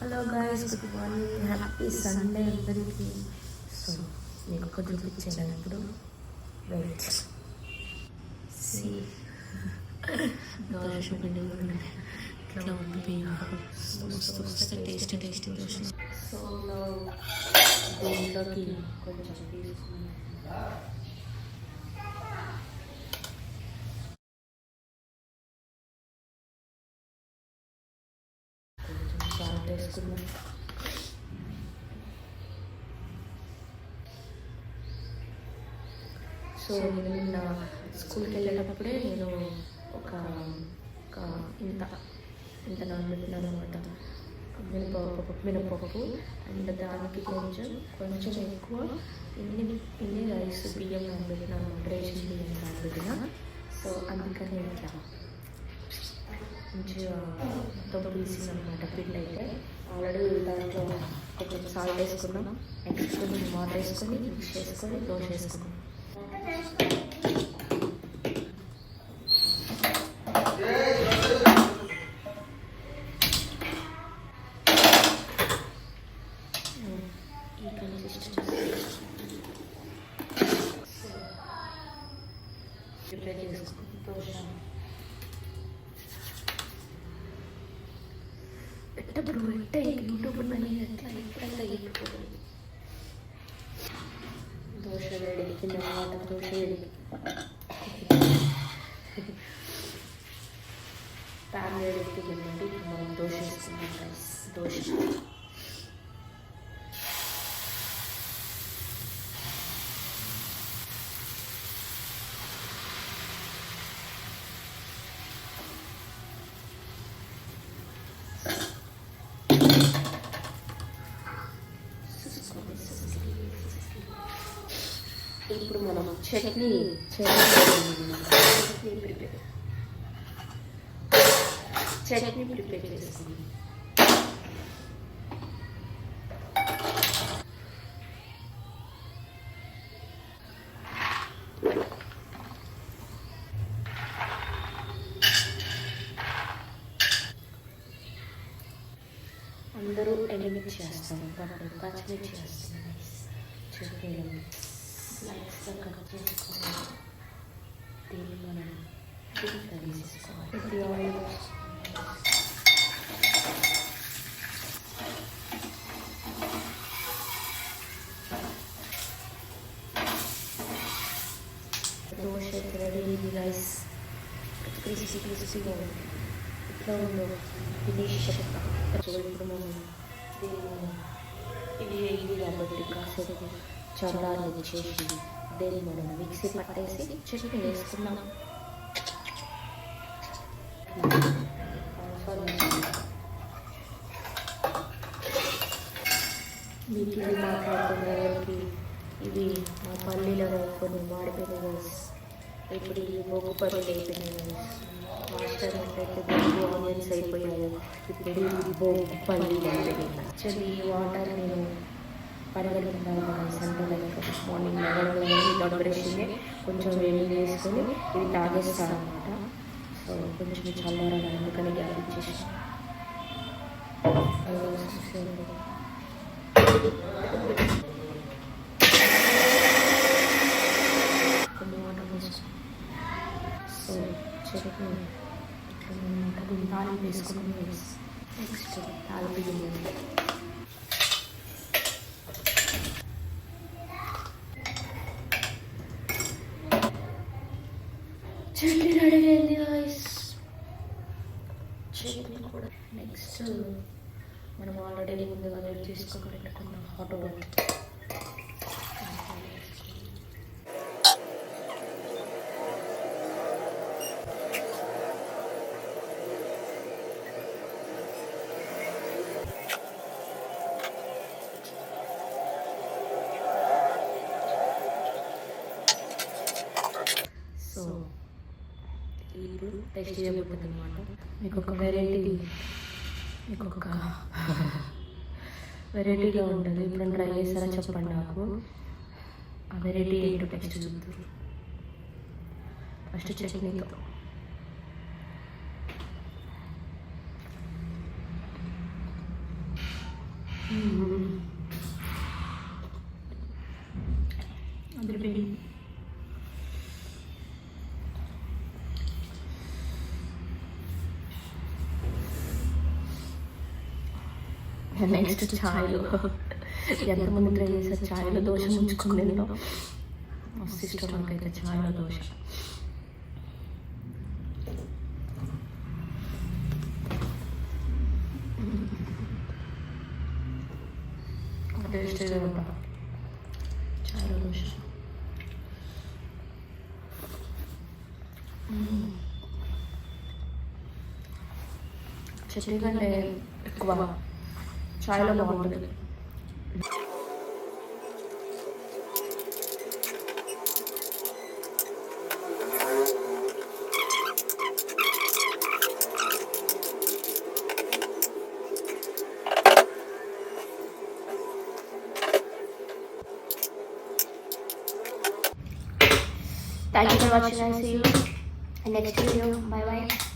Hello guys, good morning, happy Sunday అందరికీ. So మీకు ఒక చూపించాను ఇప్పుడు. వెయిట్ సి దోశ పిండి ఇట్లా ఉంది. వస్తే టేస్ట్ దోశ. సో దీంట్లోకి కొంచెం తీసుకుని సాల్ట్ వేసుకున్నాం. సో నేను నిన్న స్కూల్కి వెళ్ళేటప్పుడే నేను ఒక ఇంత ఇంత నానబెట్టినాను అనమాట మినపప్పు. అండ్ దానికి కొంచెం ఎక్కువ ఇన్ని రైస్ బియ్యం నానబెట్టినాను అనమాట, రేషన్ బియ్యం నానబెట్టిన. సో అందుకని ఇట్లా మంచిగా మొత్తం పీసింగ్ అనమాట పిండి. అయితే ఆల్రెడీ దాంట్లో కొంచెం సాల్ట్ వేసుకున్నాం, నెక్స్ట్ కొంచెం వాటర్ వేసుకొని మిక్స్ చేసుకొని దోశ వేసుకున్నాం. ఈ కన్సిస్టెన్సీ ప్రిపేర్ చేసుకుని దోశ యూట్యూబ్ ఎట్లా యూట్యూబ్ దోశ వేడికి తర్వాత దోశ వేడికి ప్యాన్ వేడికి వెళ్ళండి. మనం దోశ వేసుకున్నాం. రైస్ దోశ ఇప్పుడు మనం చట్నీ ప్రిపేర్ చేసుకుందాం. అందరూ ఎండుమిర్చి చేస్తాం, పచ్చిమిర్చి చేస్తాం. చట్నీలో స్లైస్గా కట్ చేసుకోవాలి. దీన్ని మనం ఫ్రై చేసుకోవాలి. ఇది ఆయిల్ దోశ రెడీ. ఇది రైస్ క్రిస్పీగా ఇట్లా ఉందో ఫినిష్. ఇప్పుడు మనం ఇది కాబట్టి కాసేపు చల్లారని చేసి దీన్ని మనం మిక్సీ పట్టేసి చట్నీ వేసుకున్నాం. మీకు ఇది మాట్లాడుతున్నవారికి ఇవి మా పల్లీలలో కొన్ని మాడిపోయిన రైస్. ఇప్పుడు ఈ బొగ్గు పల్లీలు అయిపోయినాయి. మాస్టర్ అయితే బొగ్గు ఆనియన్స్ అయిపోయాయి. ఇప్పుడు ఇది బొగ్గు పల్లీలు అయిపోయినాయి. యాక్చువల్లీ ఈ వాటర్ నేను పడగలుగుతాను అంటే లైక్ మార్నింగ్ డెకరేషన్ కొంచెం వేడి వేసుకొని ఇది తాగేస్తాను అనమాట. సో కొంచెం చల్లారాలి, అందుకని గ్యాప్ ఇచ్చేసి కొన్ని వాటర్ వేసుకుని సో చట్నీ తాలింపు వేసుకుని నెక్స్ట్ తాలింపు చట్నీ రెడీ అయింది గాయ్స్. చట్నీ కూడా నెక్స్ట్ మనం ఆల్రెడీ ముందుగా వేడి తీసుకొని పెట్టుకున్నాం హాట్ వాటర్. సో ఇప్పుడు టేస్ట్ చేయబోతుంది అనమాట. మీకు ఒక వెరైటీగా ఉంటుంది. ఇప్పుడు ట్రై చేస్తారని చెప్పండి నాకు. ఆ వెరైటీ ఏంటో టెక్స్ట్ చూద్దాం. ఫస్ట్ చట్నీతో అదిరిపోయింది. నెక్స్ట్ ఛాయ్లు ఎంతమంది ట్రై చేశారు ఛాయ్లో దోశ ముంచుకుని తింటాం. మస్తు ఇష్టం నాకైతే ఛాయ్లో దోశ. టేస్టీగా ఉంటా ఛాయ్లో దోశ. చట్నీ కంటే ఎక్కువ ఛాయ్లో బాగుంటుంది. Thank you for watching and see you in next video. Bye bye.